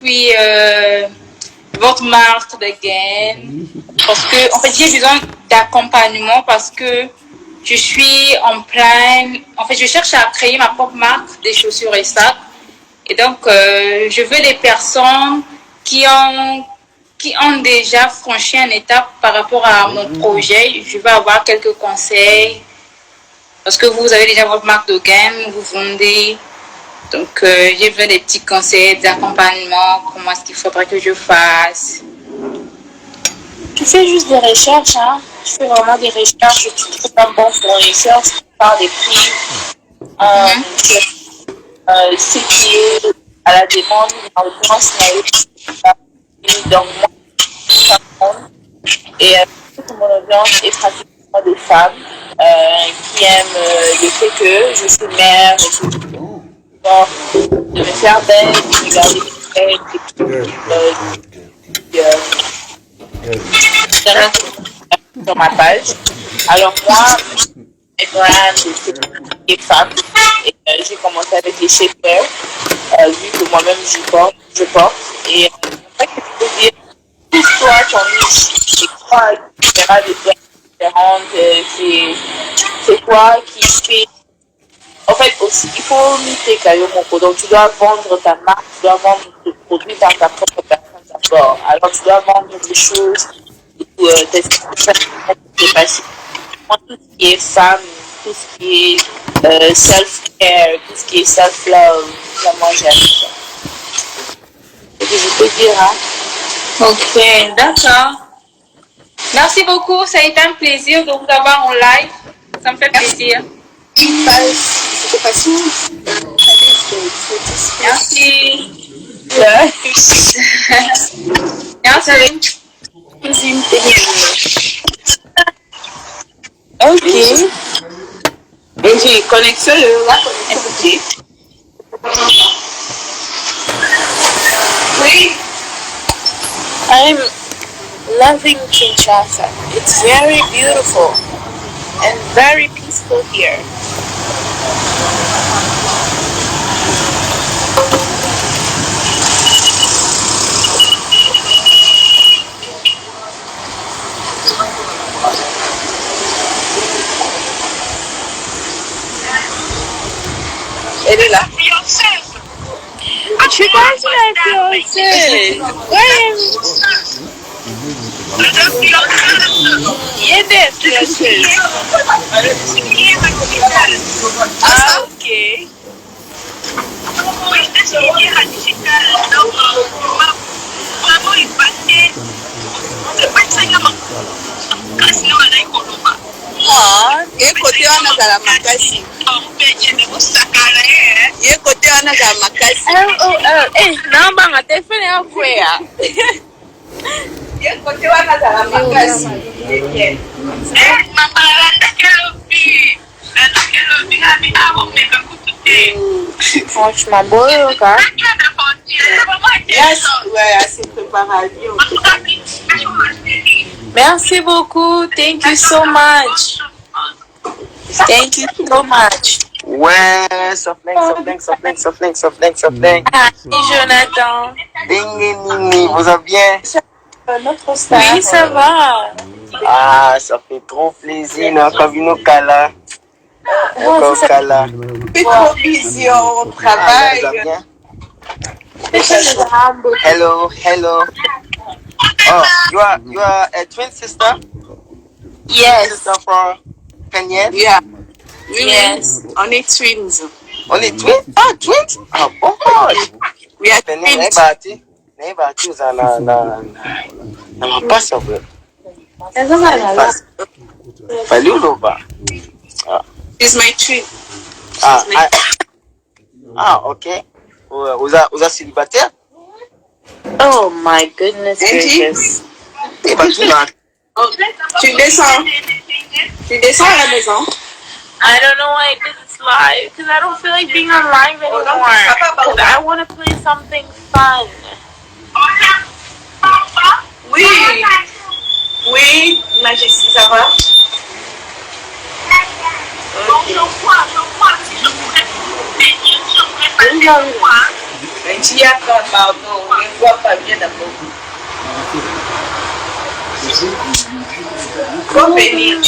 Puis votre marque de gain. Parce que, en fait, j'ai besoin d'accompagnement parce que je suis en plein. En fait, je cherche à créer ma propre marque des chaussures et sacs. Et donc, je veux des personnes qui ont déjà franchi une étape par rapport à mon projet. Je veux avoir quelques conseils. Parce que vous avez déjà votre marque de gamme, vous vendez. Donc, j'ai besoin des petits conseils, d'accompagnement, comment est-ce qu'il faudrait que je fasse. Tu fais juste des recherches, hein. Je fais vraiment des recherches, je trouve un bon fournisseur, je parle des prix, ce qui est à la demande, en l'occurrence, donc moi, et toute mon audience est pratiquement des femmes qui aiment le fait que je suis mère, de me faire belle, de regarder sur ma page. Alors moi, mes brands, c'est femmes. Et j'ai commencé avec les shapers, vu que moi-même je porte. Et en fait, je peux dire, trouve-toi ton niche. C'est quoi, tu verras des brands différentes. C'est quoi qui fait. En fait, aussi, il faut lutter carrément. Donc, tu dois vendre ta marque, tu dois vendre tes produits par ta propre personne d'abord. Alors, tu dois vendre des choses ou tester des patients. Tout ce qui est femme, tout ce qui est self-care, tout ce qui est self-love, vraiment, j'aime ça. C'est ce que je peux dire, hein. Ok, d'accord. Merci beaucoup, ça a été un plaisir de vous avoir en live. Ça me fait plaisir. C'était facile. Merci. Merci. Ok. Et j'ai connexion la connexion. Oui. I'm loving Kinshasa. It's very beautiful and very peaceful here. Elle est là. Je suis pas la fiancée. Il est des fiancés. Ah, ok. Ah, et côté on a la makasi. Et côté on a la makasi. Eh, non, ma téléphone est en quoi? Et côté on a la makasi. Franchement, beau, quoi. Yes, ouais, assez préparé. Merci beaucoup. Thank you so much. Thank you so much. Ouais, soft-link. Hi, Jonathan. Ding, vous allez bien? Notre star. Oui, ça va. Ah, ça fait trop plaisir, non, quand vous nous calez. Kala. C'est trop busy, on travaille. Hello. Oh, you are a twin sister? Yes. Sister from Kenya? Yeah. Yes. Only twins. Only twins? Ah, twins? Ah, boy. We are twins. Nebati na mapasa bro. Faluloba. She's my twin. Okay. Uza célibataire? Oh my goodness gracious. Tu descends à la maison? I don't know why I did this live because I don't feel like being on live anymore. Because I want to play something fun. Oui, Majesty, ça va? Un diacre, pardon, on ne voit pas bien d'abord. Faut venir.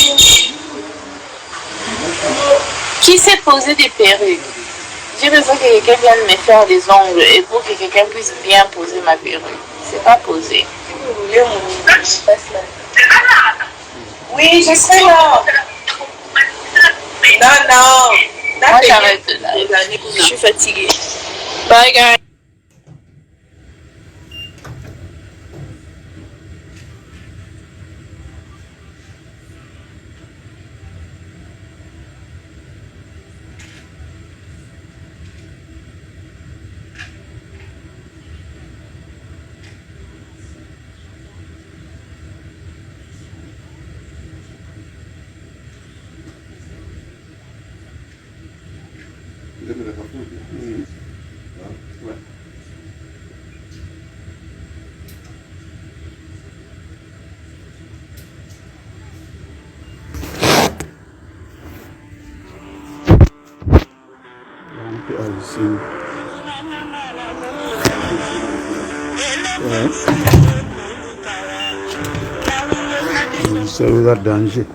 Qui s'est posé des perruques? J'ai besoin que quelqu'un vienne me faire les ongles et pour que quelqu'un puisse bien poser ma perruque. C'est pas posé. Oui, je sais là. Non. Moi j'arrête de là. Je suis fatiguée. Bye guys. C'est un danger.